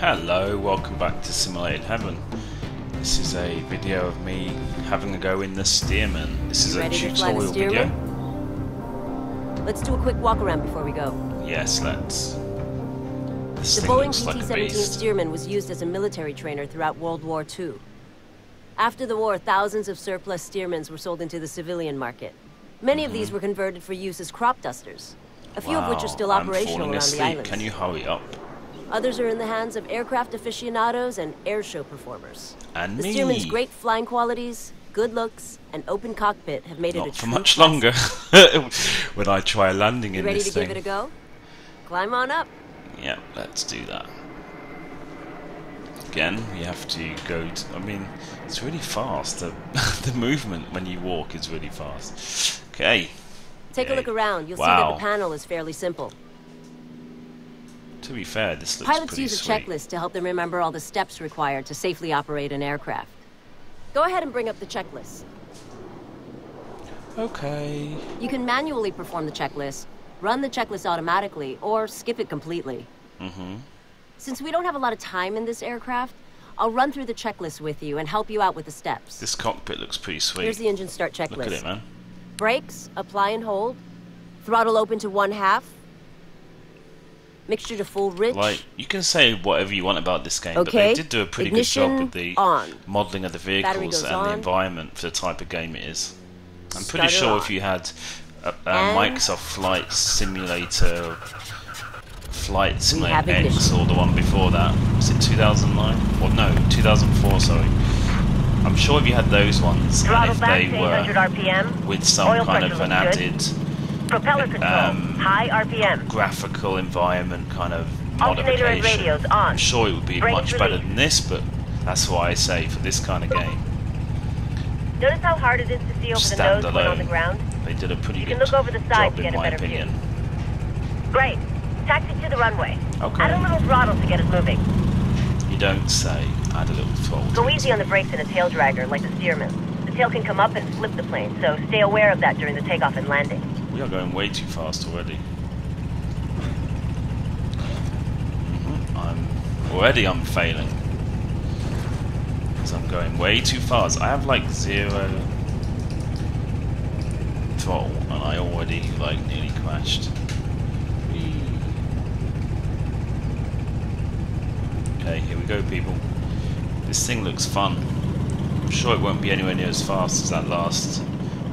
Hello, welcome back to Simulated Heaven. This is a video of me having a go in the Stearman. This is a tutorial video. Let's do a quick walk around before we go. Yes, let's. This the thing Boeing looks like a PT-17 beast. Stearman was used as a military trainer throughout World War II. After the war, thousands of surplus Stearmans were sold into the civilian market. Many of these were converted for use as crop dusters, a few of which are still operational around the island. Can you hurry up? Others are in the hands of aircraft aficionados and airshow performers. And the me. Stearman's great flying qualities, good looks, and open cockpit have made it a Not for true much classic. longer when I try landing in You ready this to thing. give it a go? Climb on up. Yeah, let's do that. Again, you have to go to, I mean, it's really fast. The movement when you walk is really fast. Okay. Take a look around. You'll see that the panel is fairly simple. To be fair, this looks Pilots pretty use a sweet. checklist to help them remember all the steps required to safely operate an aircraft. Go ahead and bring up the checklist. Okay. You can manually perform the checklist, run the checklist automatically, or skip it completely. Since we don't have a lot of time in this aircraft, I'll run through the checklist with you and help you out with the steps. This cockpit looks pretty sweet. Here's the engine start checklist. Look at it, man. Brakes, apply and hold. Throttle open to 1/2. Mixture to full rich. Like, you can say whatever you want about this game, but Okay. they did do a pretty Ignition good job with the on. modelling of the Battery vehicles goes and the on. environment for the type of game it is. I'm pretty Start her sure on. if you had a And- Microsoft Flight Simulator, Flight Simulator have X, ignition. or the one before that, was it 2009? Or no, 2004, sorry. I'm sure if you had those ones, and Throttle if back they to were 800 RPM. with some Oil kind pressure of an looks good. added Propeller control, high RPM. graphical environment kind of Alternator and modification, radios on. I'm sure it would be Brakes much better released. than this, but that's why I say for this kind of game, Notice how hard it is to see over the nose when on the standalone, ground? they did a pretty You good can look over the side job to get in a my better opinion. view. Great. Taxi to the runway. Okay. Add a little throttle to get us moving. You don't say. Add a little throttle. Go easy on the brakes in a tail dragger like the Stearman. The tail can come up and flip the plane, so stay aware of that during the takeoff and landing. We are going way too fast already. I'm failing. Because I'm going way too fast. I have like 0 throttle and I already like nearly crashed. Whee. Okay, here we go, people. This thing looks fun. I'm sure it won't be anywhere near as fast as that last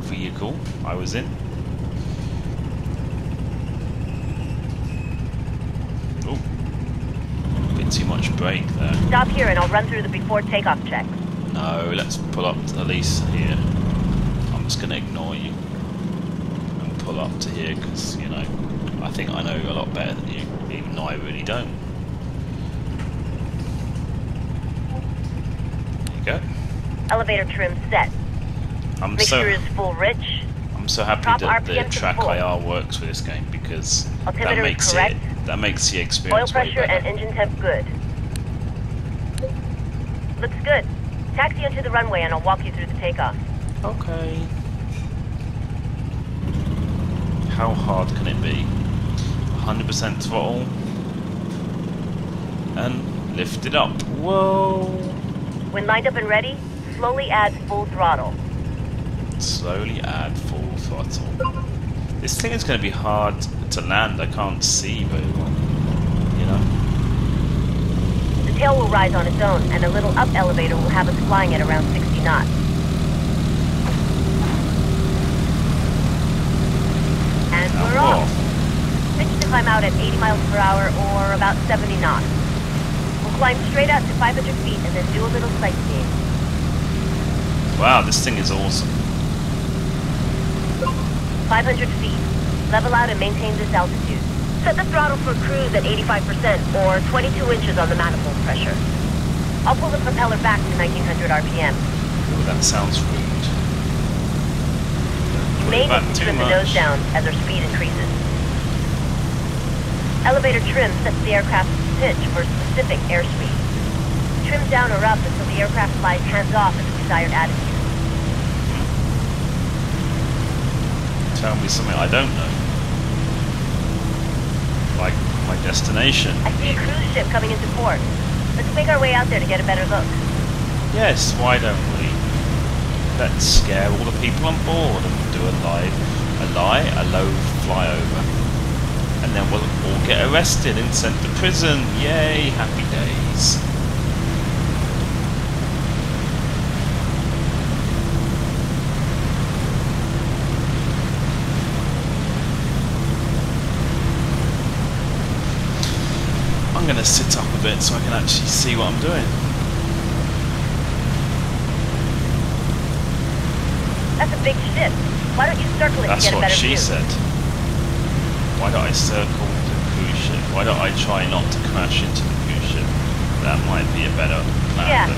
vehicle I was in. Oh, a bit too much brake there. Stop here and I'll run through the before takeoff check. No, let's pull up to at least here. I'm just going to ignore you and pull up to here because, you know, I think I know a lot better than you, even though I really don't. There you go. Elevator trim set. Mixture is full rich. I'm so happy Top that the RPM to track full. IR works with this game because Altimeter is correct. that makes the Oil experience way pressure and better. engine temp good. Looks good. Taxi onto the runway and I'll walk you through the takeoff. Okay. How hard can it be? 100% throttle. And lift it up. Whoa! When lined up and ready, slowly add full throttle. Slowly add full throttle. This thing is going to be hard to land. I can't see very well. You know? The tail will rise on its own, and a little up elevator will have us flying at around 60 knots. And we're off. Pitch to climb out at 80 miles per hour or about 70 knots. We'll climb straight out to 500 feet and then do a little sightseeing. Wow, this thing is awesome. 500 feet. Level out and maintain this altitude. Set the throttle for cruise at 85% or 22 inches on the manifold pressure. I'll pull the propeller back to 1900 RPM. Oh, that sounds rude. You may Back need to too trim the much. nose down as our speed increases. Elevator trim sets the aircraft's pitch for specific airspeed. Trim down or up until the aircraft flies hands off at the desired attitude. Tell me something I don't know. Like my destination. I see a cruise ship coming into port. Let's make our way out there to get a better look. Yes, why don't we? Let's scare all the people on board and do a low flyover. And then we'll all get arrested and sent to prison. Yay, happy days. I'm going to sit up a bit so I can actually see what I'm doing. That's a big ship. Why don't you circle it to get a better view? That's what she said. Why don't I circle the cruise ship? Why don't I try not to crash into the cruise ship? That might be a better plan. Yeah,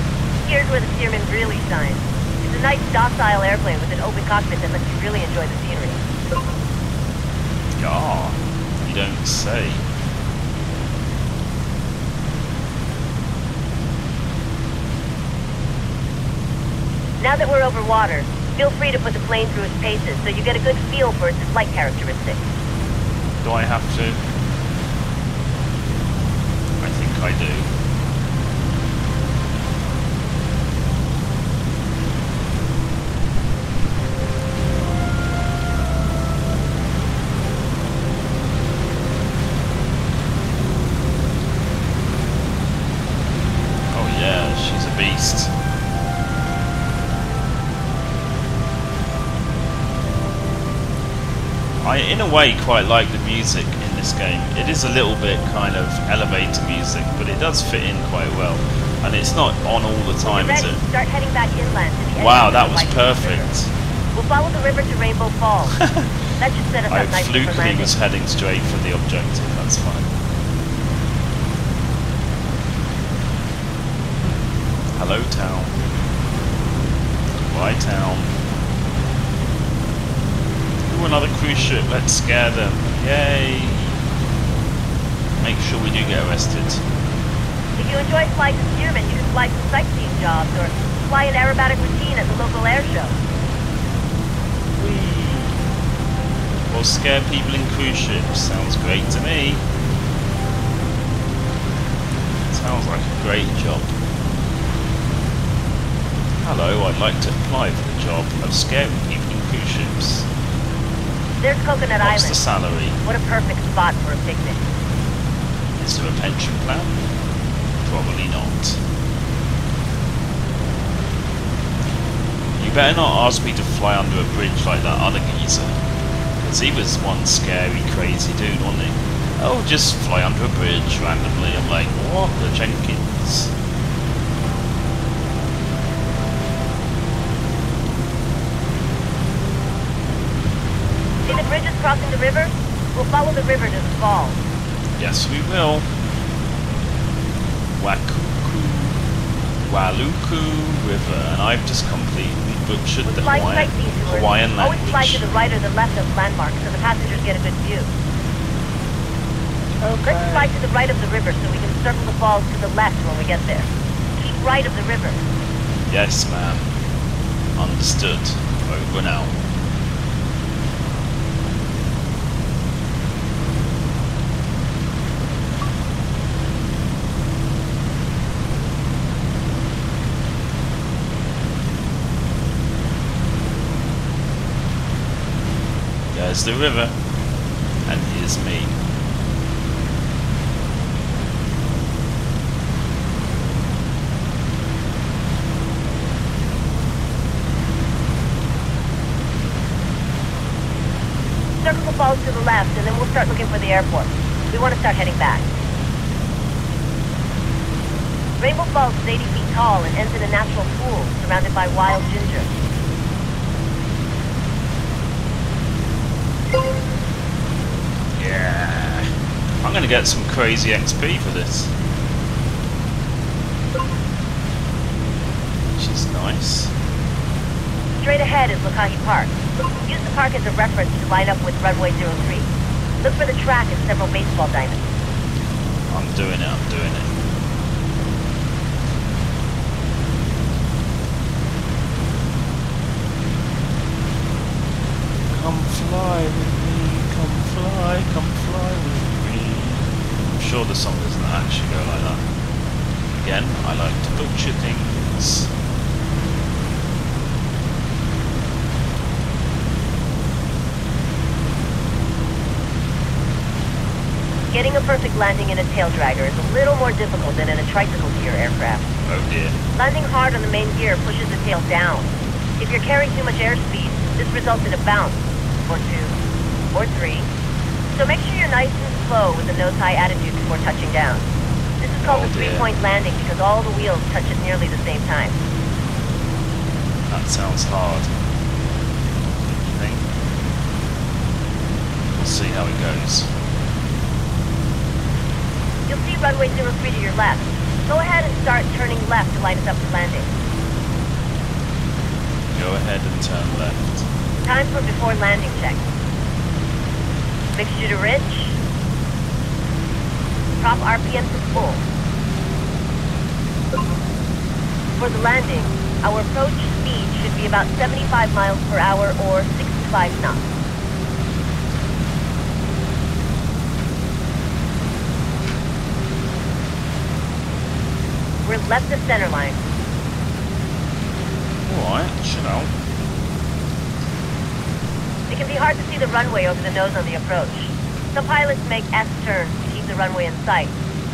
here's where the Stearman really shines. It's a nice docile airplane with an open cockpit that lets you really enjoy the scenery. Yeah, you don't say. Now that we're over water, feel free to put the plane through its paces so you get a good feel for its flight characteristics. Do I have to? I think I do. Oh yeah, she's a beast. I, in a way, quite like the music in this game. It is a little bit kind of elevator music, but it does fit in quite well. And it's not on all the time, is it? Start heading back inland to the Wow, that was perfect. We'll follow the river to Rainbow Falls. That should set us I up nicely for flukily landing. was heading straight for the objective, that's fine. Hello, town. Bye, town. Another cruise ship, let's scare them. Yay! Make sure we do get arrested. If you enjoy flying the Stearman, you can fly some sightseeing jobs or fly an aerobatic routine at the local air show. Whee! Or scare people in cruise ships. Sounds great to me. Sounds like a great job. Hello, I'd like to apply for the job of scaring people in cruise ships. There's Coconut What's Island. the salary? What a perfect spot for a picnic. Is there a pension plan? Probably not. You better not ask me to fly under a bridge like that other geezer. Because he was one scary, crazy dude, wasn't he? Oh, just fly under a bridge randomly. I'm like, what the Jenkins? See the bridges crossing the river? We'll follow the river to the falls. Yes, we will. Waluku River, and I've just completely butchered the Hawaiian language. Always fly to the right or the left of landmarks so the passengers get a good view. Okay. Let's fly to the right of the river so we can circle the falls to the left when we get there. Keep right of the river. Yes, ma'am. Understood. Over and out. There's the river, and here's me. Circle the falls to the left, and then we'll start looking for the airport. We want to start heading back. Rainbow Falls is 80 feet tall and ends in a natural pool surrounded by wild ginger. Yeah. I'm going to get some crazy XP for this. Which is nice. Straight ahead is Lokahi Park. Use the park as a reference to line up with runway 03. Look for the track and several baseball diamonds. I'm doing it, I'm doing it. Come fly with me, come fly with me. I'm sure the song doesn't actually go like that. again, I like to butcher things. Getting a perfect landing in a tail dragger is a little more difficult than in a tricycle gear aircraft. Oh dear. Landing hard on the main gear pushes the tail down. If you're carrying too much airspeed, this results in a bounce, or two, or three. So make sure you're nice and slow with the nose-high attitude before touching down. This is called a three-point landing because all the wheels touch at nearly the same time. That sounds hard. Don't you think? We'll see how it goes. You'll see runway 03 to your left. Go ahead and start turning left to line us up for landing. Go ahead and turn left. Time for before landing check. Mixture to rich. Prop RPM to full. For the landing, our approach speed should be about 75 miles per hour or 65 knots. We're left of center line. Alright, chill out. It can be hard to see the runway over the nose on the approach. Some pilots make S-turns to keep the runway in sight.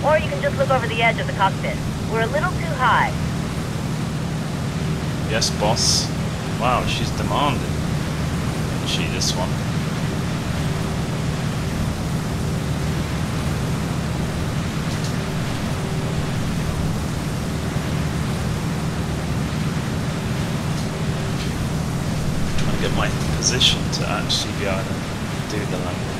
Or you can just look over the edge of the cockpit. We're a little too high. Yes, boss. Wow, she's demanding. Isn't she, this one? Get my position to actually be able to do the landing.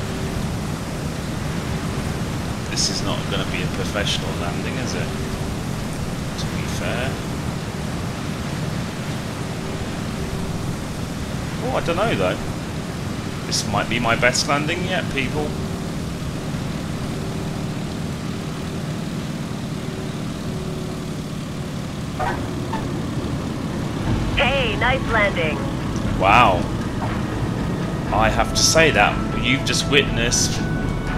This is not going to be a professional landing, is it? To be fair. Oh, I don't know though. This might be my best landing yet, people. Hey, nice landing. Wow. I have to say that you've just witnessed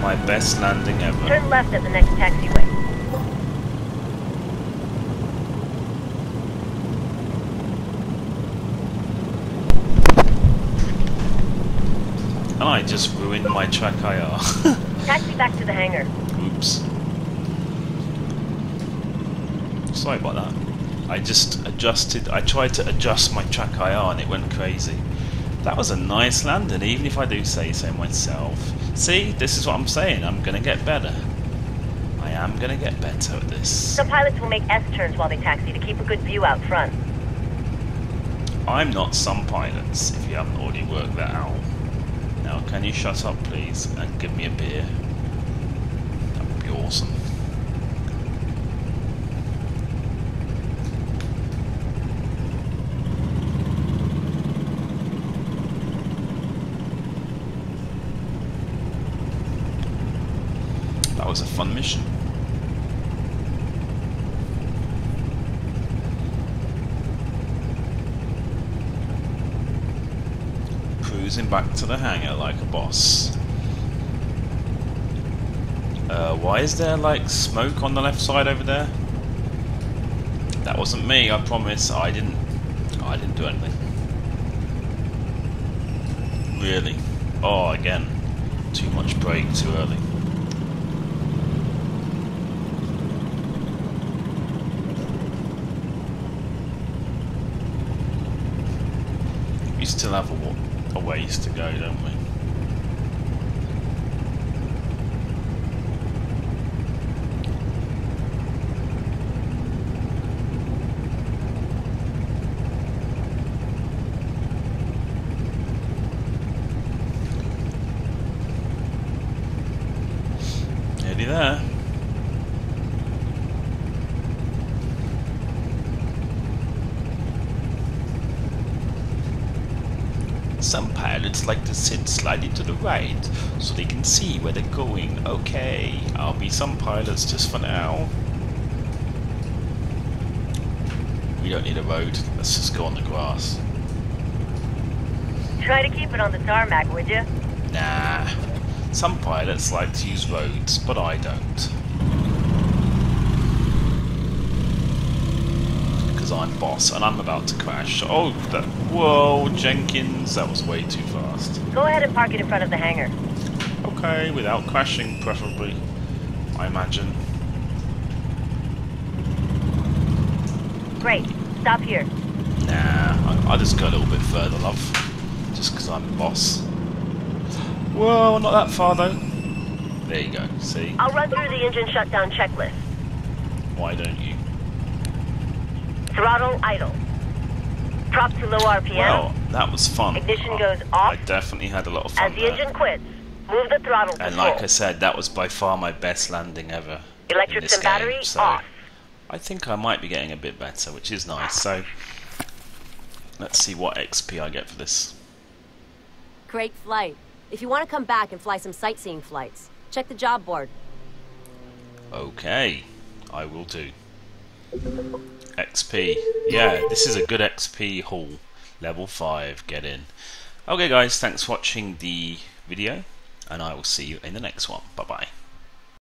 my best landing ever. Turn left at the next taxiway. And I just ruined my track IR. Taxi back to the hangar. Oops. Sorry about that. I tried to adjust my track IR and it went crazy. That was a nice landing, even if I do say so myself. See, this is what I'm saying, I'm gonna get better. I am gonna get better at this. Some pilots will make S-turns while they taxi to keep a good view out front. I'm not some pilots, if you haven't already worked that out. Now, can you shut up, please, and give me a beer? That would be awesome. That was a fun mission. Cruising back to the hangar like a boss. Why is there like smoke on the left side over there? That wasn't me, I promise. I didn't do anything. Really? Oh, again. Too much brake too early. We still have a ways to go, don't we? Nearly there. Some pilots like to sit slightly to the right so they can see where they're going. Okay, I'll be some pilots just for now. We don't need a road, let's just go on the grass. Try to keep it on the tarmac, would you? Nah, some pilots like to use roads, but I don't. I'm boss, and I'm about to crash. Oh, whoa, Jenkins, that was way too fast. Go ahead and park it in front of the hangar. Okay, without crashing, preferably, I imagine. Great. Stop here. Nah, I'll just go a little bit further, love. Just because I'm boss. Whoa, not that far though. There you go, see? I'll run through the engine shutdown checklist. Why don't you? Throttle idle. Prop to low RPM. Well, that was fun. Ignition goes off. I definitely had a lot of fun As the there. engine quits, move the throttle to And full. like I said, that was by far my best landing ever in Electrics this and game. battery So off. I think I might be getting a bit better, which is nice. So let's see what XP I get for this. Great flight. If you want to come back and fly some sightseeing flights, check the job board. Okay, I will do. XP. Yeah, this is a good XP haul. Level 5, get in. Okay guys, thanks for watching the video, and I will see you in the next one. Bye bye.